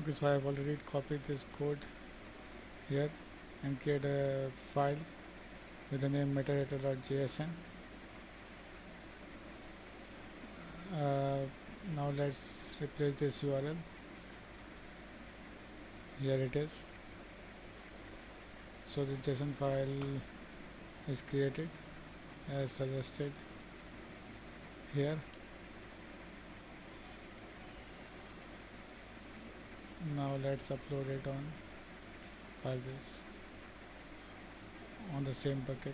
Okay, so I have already copied this code here and create a file with the name metadata.jsn. Now let's replace this URL. Here it is. So this JSON file is created as suggested here. Now let's upload it on Firebase on the same bucket.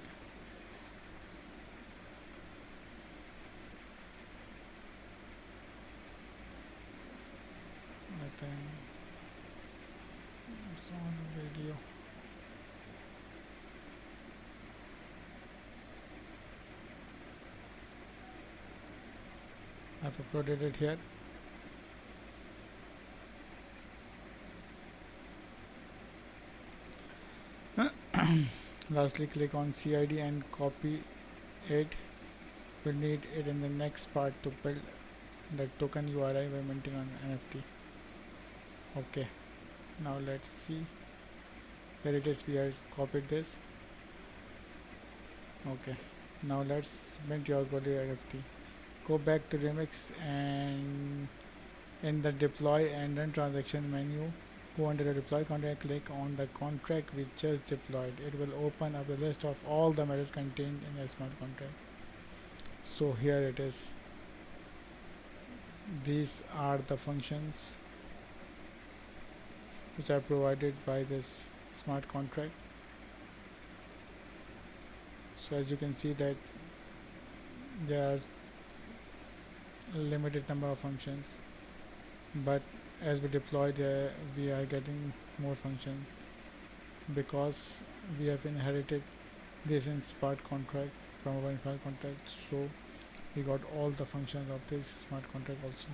I think it's on video. I've uploaded it here. Lastly, click on CID and copy it. We'll need it in the next part to build the token URI by minting on NFT. Okay, now let's see. Here it is, we have copied this. Okay, now let's mint your Goerli NFT. Go back to Remix and in the deploy and run transaction menu, go under the deploy contract, click on the contract we just deployed. It will open up the list of all the methods contained in a smart contract. So here it is. These are the functions which are provided by this smart contract. So as you can see that there are limited number of functions, but as we deploy we are getting more functions because we have inherited this in smart contract from our smart contract. So we got all the functions of this smart contract also.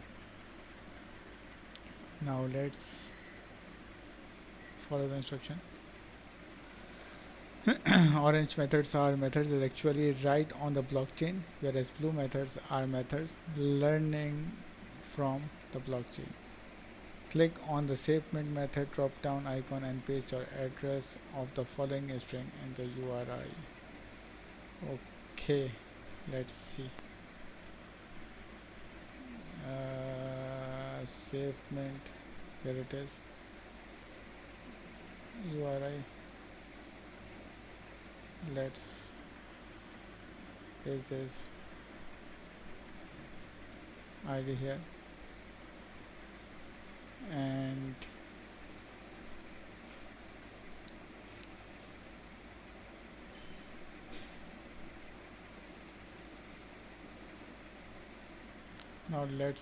Now let's follow the instruction. Orange methods are methods that actually write on the blockchain, whereas blue methods are methods learning from the blockchain. Click on the Save Mint method drop down icon and paste your address of the following string in the URI. Okay, let's see. Save Mint, here it is. URI. Let's paste this ID here and now let's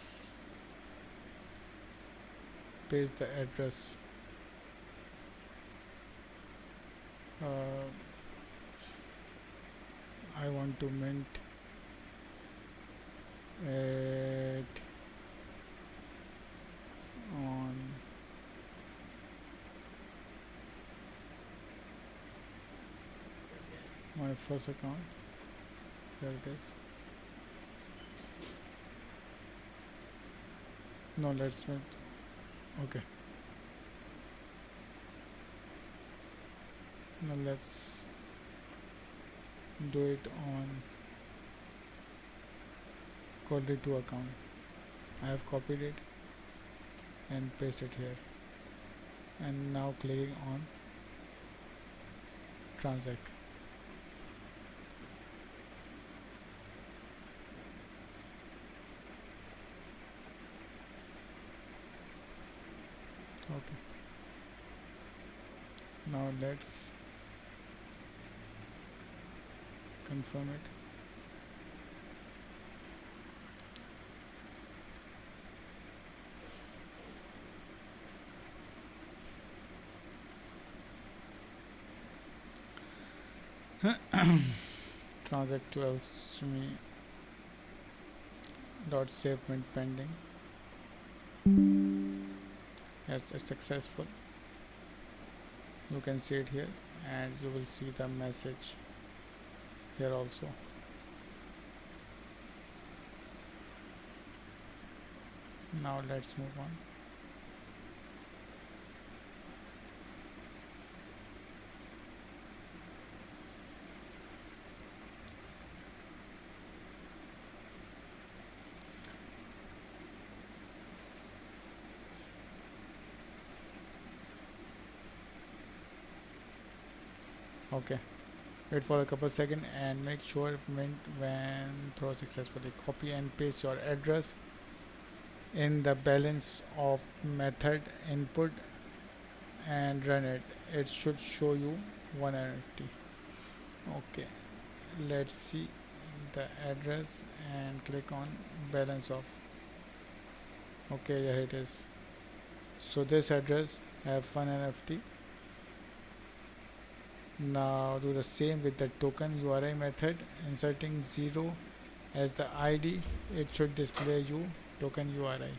paste the address. I want to mint it on my first account. Here it is. No, let's mint. Okay. Now let's do it on Goerli 2 account. I have copied it and paste it here, and now clicking on transact. Okay, now let's confirm it. Transact to Alchemy dot save mint pending. Yes, it's successful. You can see it here, and you will see the message here also. Now let's move on. Okay, wait for a couple seconds and make sure mint when throw successfully. Copy and paste your address in the balance of method input and run it. It should show you one NFT. Okay, let's see the address and click on balance of. Okay, here it is. So this address have one NFT. Now do the same with the token URI method, inserting 0 as the ID. It should display you token URI.